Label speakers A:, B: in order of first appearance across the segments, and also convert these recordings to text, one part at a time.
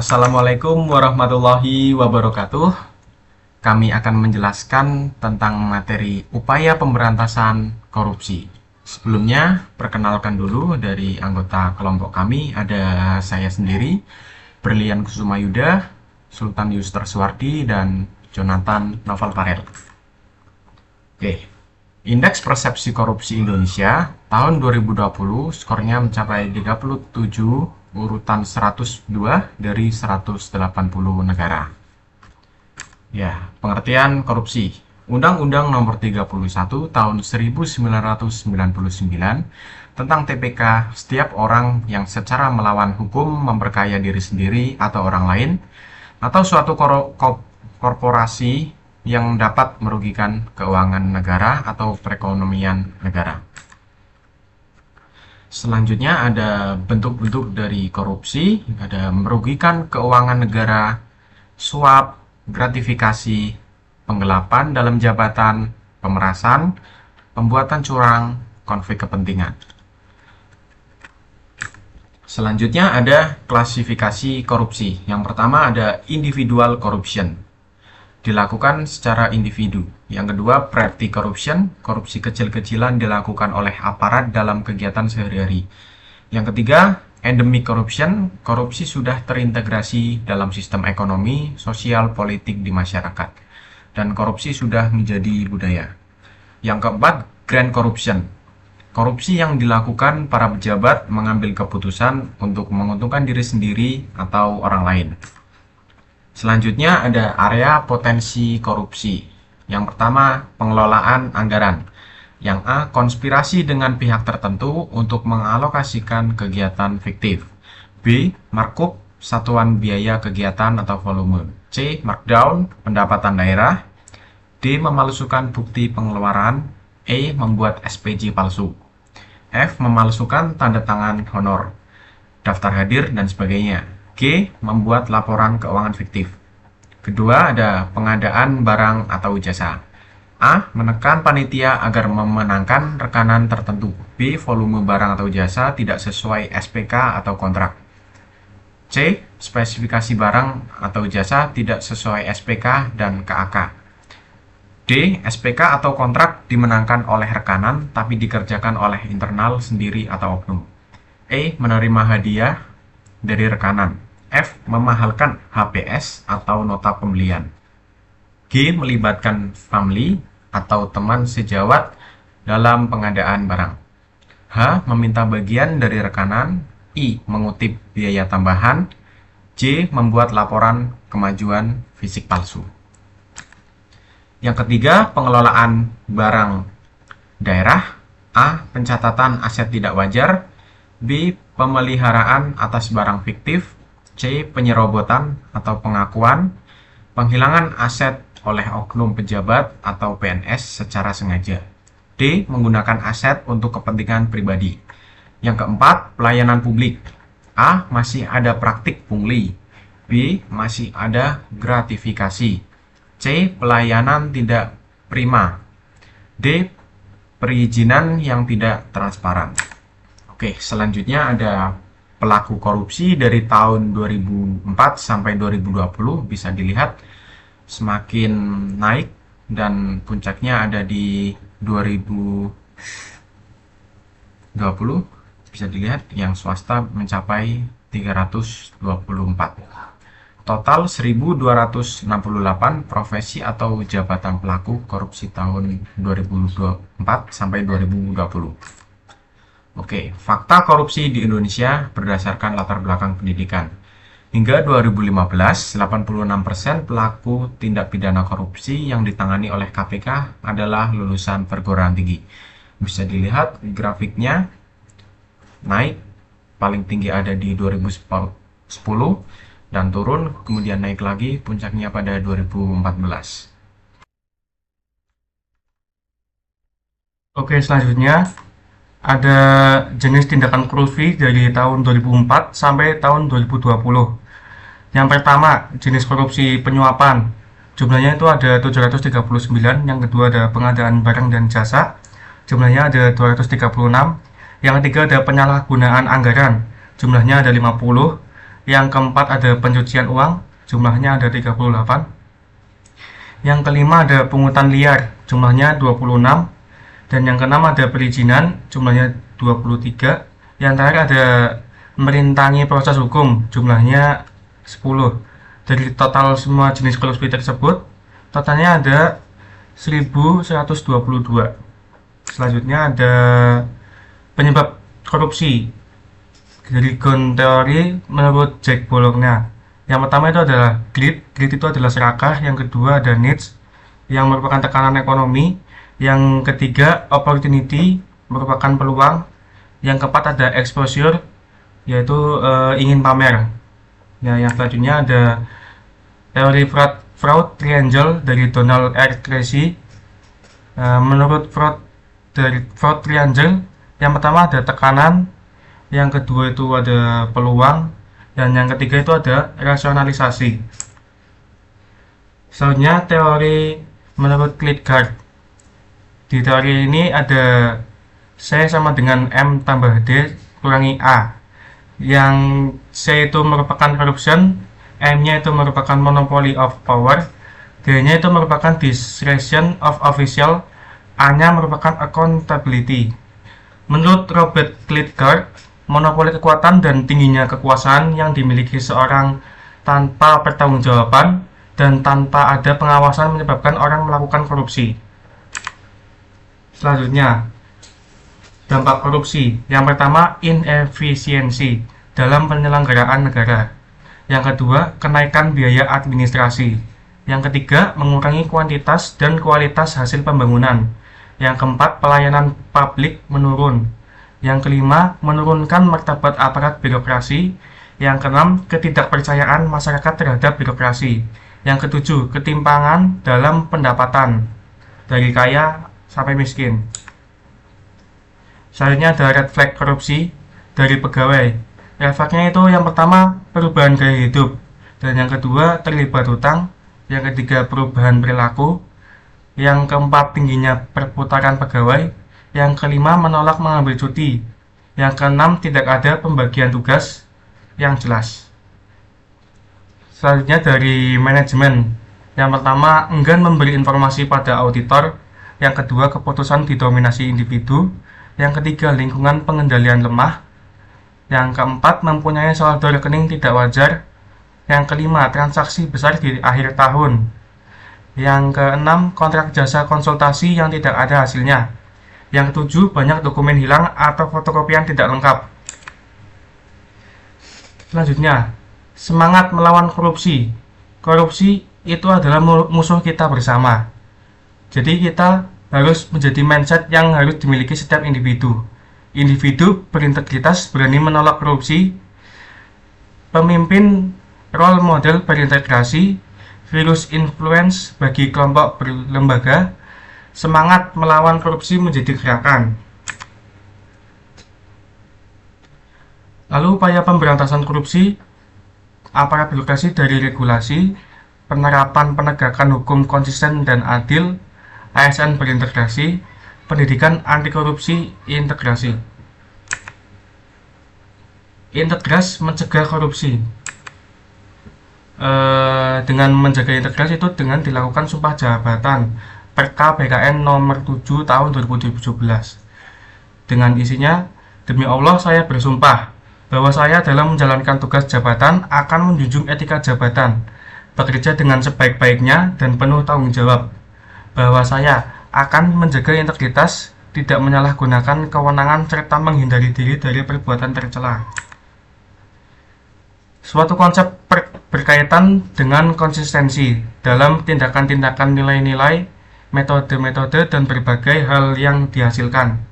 A: Assalamualaikum warahmatullahi wabarakatuh. Kami akan menjelaskan tentang materi upaya pemberantasan korupsi. Sebelumnya, perkenalkan dulu dari anggota kelompok kami, ada saya sendiri, Berlian Kusumayuda, Sultan Yuster Suwardi, dan Jonathan Noval Farel. Oke, Indeks Persepsi Korupsi Indonesia tahun 2020 skornya mencapai 37, urutan 102 dari 180 negara. Ya, pengertian korupsi. Undang-Undang Nomor 31 Tahun 1999 tentang TPK, setiap orang yang secara melawan hukum memperkaya diri sendiri atau orang lain, atau suatu korporasi yang dapat merugikan keuangan negara atau perekonomian negara. Selanjutnya ada bentuk-bentuk dari korupsi, ada merugikan keuangan negara, suap, gratifikasi, penggelapan dalam jabatan, pemerasan, pembuatan curang, konflik kepentingan. Selanjutnya ada klasifikasi korupsi. Yang pertama ada individual corruption, dilakukan secara individu. Yang kedua, petty corruption, korupsi kecil-kecilan dilakukan oleh aparat dalam kegiatan sehari-hari. Yang ketiga, endemic corruption, korupsi sudah terintegrasi dalam sistem ekonomi, sosial, politik di masyarakat, dan korupsi sudah menjadi budaya. Yang keempat, grand corruption, korupsi yang dilakukan para pejabat mengambil keputusan untuk menguntungkan diri sendiri atau orang lain. Selanjutnya ada area potensi korupsi. Yang pertama, pengelolaan anggaran. Yang A, konspirasi dengan pihak tertentu untuk mengalokasikan kegiatan fiktif. B, markup, satuan biaya kegiatan atau volume. C, markdown, pendapatan daerah. D, memalsukan bukti pengeluaran. E, membuat SPJ palsu. F, memalsukan tanda tangan honor, daftar hadir, dan sebagainya. G, membuat laporan keuangan fiktif. Kedua, ada pengadaan barang atau jasa. A, menekan panitia agar memenangkan rekanan tertentu. B, volume barang atau jasa tidak sesuai SPK atau kontrak. C, spesifikasi barang atau jasa tidak sesuai SPK dan KAK. D, SPK atau kontrak dimenangkan oleh rekanan tapi dikerjakan oleh internal sendiri atau oknum. E, menerima hadiah dari rekanan. F, memahalkan HPS atau nota pembelian. G, melibatkan family atau teman sejawat dalam pengadaan barang. H, meminta bagian dari rekanan. I, mengutip biaya tambahan. J, membuat laporan kemajuan fisik palsu. Yang ketiga, pengelolaan barang daerah. A, pencatatan aset tidak wajar. B, pemeliharaan atas barang fiktif. C, penyerobotan atau pengakuan, penghilangan aset oleh oknum pejabat atau PNS secara sengaja. D, menggunakan aset untuk kepentingan pribadi. Yang keempat, pelayanan publik. A, masih ada praktik pungli. B, masih ada gratifikasi. C, pelayanan tidak prima. D, perizinan yang tidak transparan. Oke, selanjutnya ada pelaku korupsi dari tahun 2004 sampai 2020, bisa dilihat semakin naik dan puncaknya ada di 2020, bisa dilihat yang swasta mencapai 324. Total 1268 profesi atau jabatan pelaku korupsi tahun 2024 sampai 2020. Oke, fakta korupsi di Indonesia berdasarkan latar belakang pendidikan. Hingga 2015, 86% pelaku tindak pidana korupsi yang ditangani oleh KPK adalah lulusan perguruan tinggi. Bisa dilihat grafiknya naik, paling tinggi ada di 2010 dan turun, kemudian naik lagi, puncaknya pada 2014.
B: Oke, selanjutnya ada jenis tindakan korupsi dari tahun 2004 sampai tahun 2020. Yang pertama, jenis korupsi penyuapan. Jumlahnya itu ada 739. Yang kedua ada pengadaan barang dan jasa. Jumlahnya ada 236. Yang ketiga ada penyalahgunaan anggaran. Jumlahnya ada 50. Yang keempat ada pencucian uang, jumlahnya ada 38. Yang kelima ada pungutan liar, jumlahnya 26. Dan yang keenam ada perizinan, jumlahnya 23. Yang terakhir ada merintangi proses hukum, jumlahnya 10. Dari total semua jenis korupsi tersebut, totalnya ada 1122. Selanjutnya ada penyebab korupsi dari Ghosn teori menurut Jack Bologna. Yang pertama itu adalah greed itu adalah serakah. Yang kedua ada needs, yang merupakan tekanan ekonomi. Yang ketiga opportunity, merupakan peluang. Yang keempat ada exposure, yaitu ingin pamer. Ya, yang selanjutnya ada teori fraud triangle dari Donald R. Tracy. Menurut fraud triangle, yang pertama ada tekanan, yang kedua itu ada peluang, dan yang ketiga itu ada rasionalisasi. Selanjutnya teori menurut Klitgard. Di teori ini ada C sama dengan M tambah D kurangi A. Yang C itu merupakan corruption, M-nya itu merupakan monopoly of power, D-nya itu merupakan discretion of official, A-nya merupakan accountability. Menurut Robert Klitgard, monopoli kekuatan dan tingginya kekuasaan yang dimiliki seorang tanpa pertanggungjawaban dan tanpa ada pengawasan menyebabkan orang melakukan korupsi. Selanjutnya, dampak korupsi. Yang pertama, inefisiensi dalam penyelenggaraan negara. Yang kedua, kenaikan biaya administrasi. Yang ketiga, mengurangi kuantitas dan kualitas hasil pembangunan. Yang keempat, pelayanan publik menurun. Yang kelima, menurunkan martabat aparat birokrasi. Yang keenam, ketidakpercayaan masyarakat terhadap birokrasi. Yang ketujuh, ketimpangan dalam pendapatan dari kaya sampai miskin. Selanjutnya ada red flag korupsi dari pegawai. Red flagnya itu yang pertama perubahan gaya hidup, dan yang kedua terlibat hutang, yang ketiga perubahan perilaku, yang keempat tingginya perputaran pegawai, yang kelima menolak mengambil cuti, yang keenam tidak ada pembagian tugas yang jelas. Selanjutnya dari manajemen. Yang pertama enggan memberi informasi pada auditor, yang kedua keputusan didominasi individu, yang ketiga lingkungan pengendalian lemah, yang keempat mempunyai saldo rekening tidak wajar, yang kelima transaksi besar di akhir tahun, yang keenam kontrak jasa konsultasi yang tidak ada hasilnya, yang ketujuh banyak dokumen hilang atau fotokopian tidak lengkap. Selanjutnya, semangat melawan korupsi. Korupsi itu adalah musuh kita bersama. Jadi kita harus menjadi mindset yang harus dimiliki setiap individu. Individu berintegritas berani menolak korupsi, pemimpin role model berintegrasi, virus influence bagi kelompok berlembaga, semangat melawan korupsi menjadi gerakan. Lalu upaya pemberantasan korupsi, aparat birokrasi dari regulasi, penerapan penegakan hukum konsisten dan adil, ASN berintegrasi, pendidikan anti korupsi, integrasi. Integras mencegah korupsi. Dengan menjaga integrasi itu dengan dilakukan sumpah jabatan Perka BKN nomor 7 tahun 2017. Dengan isinya, demi Allah saya bersumpah bahwa saya dalam menjalankan tugas jabatan akan menjunjung etika jabatan, bekerja dengan sebaik-baiknya dan penuh tanggung jawab, bahwa saya akan menjaga integritas, tidak menyalahgunakan kewenangan, serta menghindari diri dari perbuatan tercela. Suatu konsep berkaitan dengan konsistensi dalam tindakan-tindakan nilai-nilai, metode-metode, dan berbagai hal yang dihasilkan.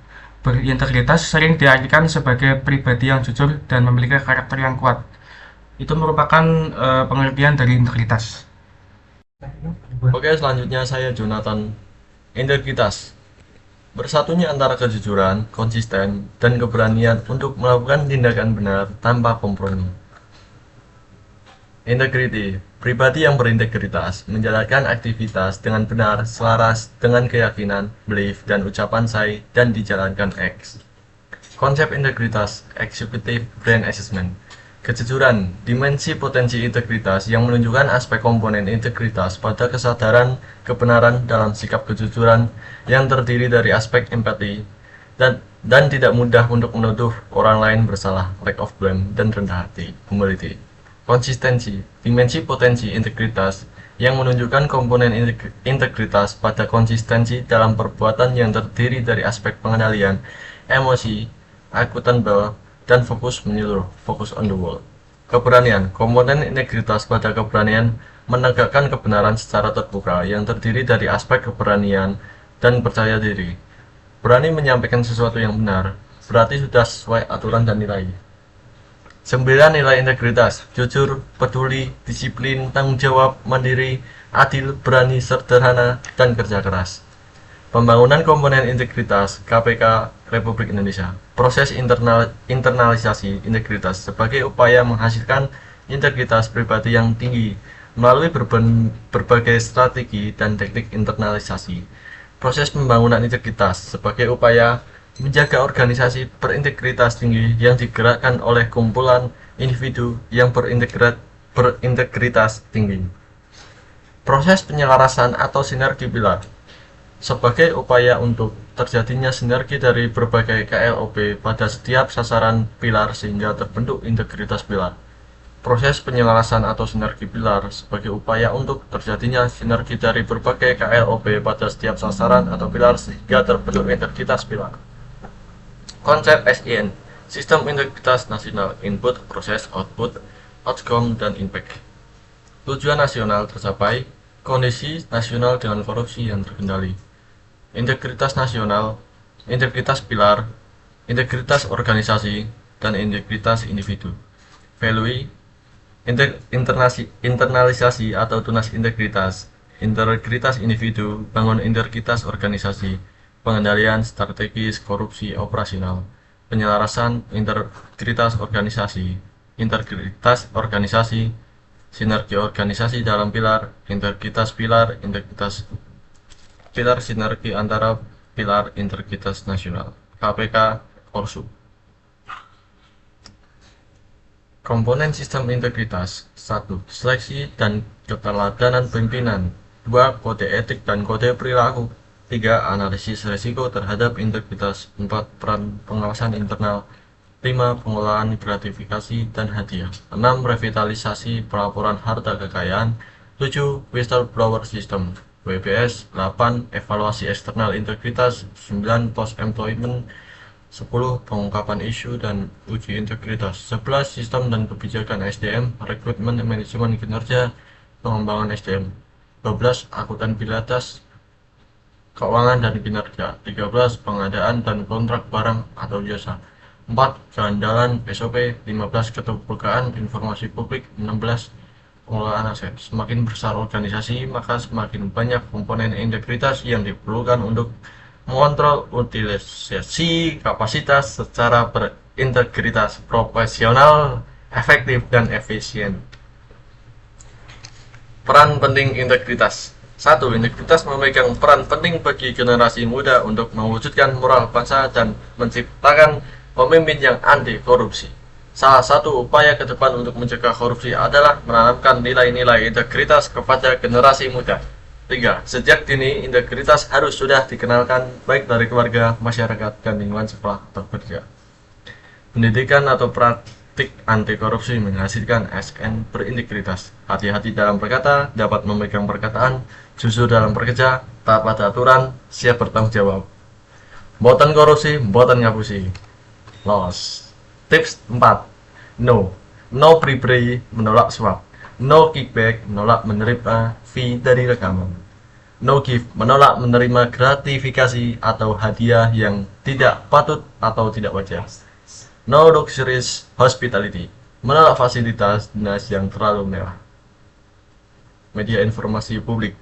B: Berintegritas sering diartikan sebagai pribadi yang jujur dan memiliki karakter yang kuat. Itu merupakan pengertian dari integritas.
C: Oke, selanjutnya saya Jonathan. Integritas. Bersatunya antara kejujuran, konsisten, dan keberanian untuk melakukan tindakan benar tanpa kompromi. Integrity. Pribadi yang berintegritas menjalankan aktivitas dengan benar, selaras dengan keyakinan, belief, dan ucapan saya, dan dijalankan X. Konsep integritas, Executive Brain Assessment. kejujuran, dimensi potensi integritas yang menunjukkan aspek komponen integritas pada kesadaran kebenaran dalam sikap kejujuran yang terdiri dari aspek empati dan tidak mudah untuk menuduh orang lain bersalah, lack of blame, dan rendah hati, humility. Konsistensi, dimensi potensi integritas yang menunjukkan komponen integritas pada konsistensi dalam perbuatan yang terdiri dari aspek pengendalian, emosi, accountable, dan fokus menyeluruh, focus on the world. Keberanian, komponen integritas pada keberanian menegakkan kebenaran secara terbuka yang terdiri dari aspek keberanian dan percaya diri. Berani menyampaikan sesuatu yang benar, berarti sudah sesuai aturan dan nilai. 9 nilai integritas, jujur, peduli, disiplin, tanggung jawab, mandiri, adil, berani, sederhana, dan kerja keras. Pembangunan komponen integritas KPK Republik Indonesia. Proses internalisasi integritas sebagai upaya menghasilkan integritas pribadi yang tinggi melalui berbagai strategi dan teknik internalisasi. Proses pembangunan integritas sebagai upaya menjaga organisasi berintegritas tinggi yang digerakkan oleh kumpulan individu yang berintegritas tinggi. Proses penyelarasan atau sinergi pilar sebagai upaya untuk terjadinya sinergi dari berbagai KLOP pada setiap sasaran pilar sehingga terbentuk integritas pilar. Proses penyelarasan atau sinergi pilar sebagai upaya untuk terjadinya sinergi dari berbagai KLOP pada setiap sasaran atau pilar sehingga terbentuk integritas pilar. Konsep SIN, Sistem Integritas Nasional, Input, Proses, Output, Outcome, dan Impact. Tujuan nasional tercapai, kondisi nasional dengan korupsi yang terkendali. Integritas nasional, integritas pilar, integritas organisasi, dan integritas individu. Value, internalisasi atau tunas integritas, integritas individu, bangun integritas organisasi, pengendalian strategis korupsi operasional, penyelarasan integritas organisasi, sinergi organisasi dalam pilar, integritas pilar, pilar sinergi antara pilar integritas nasional, KPK Korsu. Komponen sistem integritas. 1. Seleksi dan keteladanan pimpinan. 2. Kode etik dan kode perilaku. 3. Analisis risiko terhadap integritas. 4. Peran pengawasan internal. 5. Pengelolaan gratifikasi dan hadiah. 6. Revitalisasi pelaporan harta kekayaan. 7. Whistleblower System WBS. 8. Evaluasi eksternal integritas. 9. Post employment. 10. Pengungkapan isu dan uji integritas. 11. Sistem dan kebijakan SDM, rekrutmen, manajemen kinerja, pengembangan SDM. 12. Akuntabilitas keuangan dan kinerja. 13. Pengadaan dan kontrak barang atau jasa. 4. Keandalan SOP. 15. Keterbukaan informasi publik. 16. Pengelolaan aset. Semakin besar organisasi, maka semakin banyak komponen integritas yang diperlukan untuk mengontrol utilisasi kapasitas secara berintegritas, profesional, efektif, dan efisien. Peran penting integritas. 1. Integritas memegang peran penting bagi generasi muda untuk mewujudkan moral bangsa dan menciptakan pemimpin yang anti korupsi. Salah satu upaya ke depan untuk mencegah korupsi adalah menanamkan nilai-nilai integritas kepada generasi muda. 3. Sejak dini, integritas harus sudah dikenalkan baik dari keluarga, masyarakat, dan lingkungan sekolah atau kerja. Pendidikan atau praktik anti korupsi menghasilkan SN berintegritas. Hati-hati dalam berkata, dapat memegang perkataan, jujur dalam bekerja, taat pada aturan, siap bertanggung jawab. Mboten korupsi, mboten ngapusi. Los. Tips 4. No. No bribery, menolak suap. No kickback, menolak menerima fee dari rekaman. No gift, menolak menerima gratifikasi atau hadiah yang tidak patut atau tidak wajar. No luxurious hospitality, menolak fasilitas dinas yang terlalu mewah. Media informasi publik.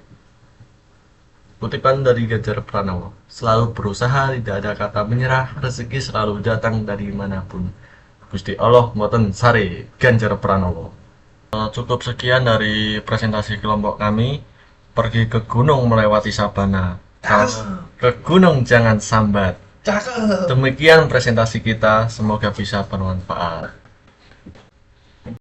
C: Kutipan dari Ganjar Pranowo, selalu berusaha, tidak ada kata menyerah, rezeki selalu datang dari manapun. Gusti Allah mboten sare, Ganjar Pranowo. Cukup sekian dari presentasi kelompok kami. Pergi ke gunung melewati sabana. Ke gunung jangan sambat. Demikian presentasi kita, semoga bisa bermanfaat.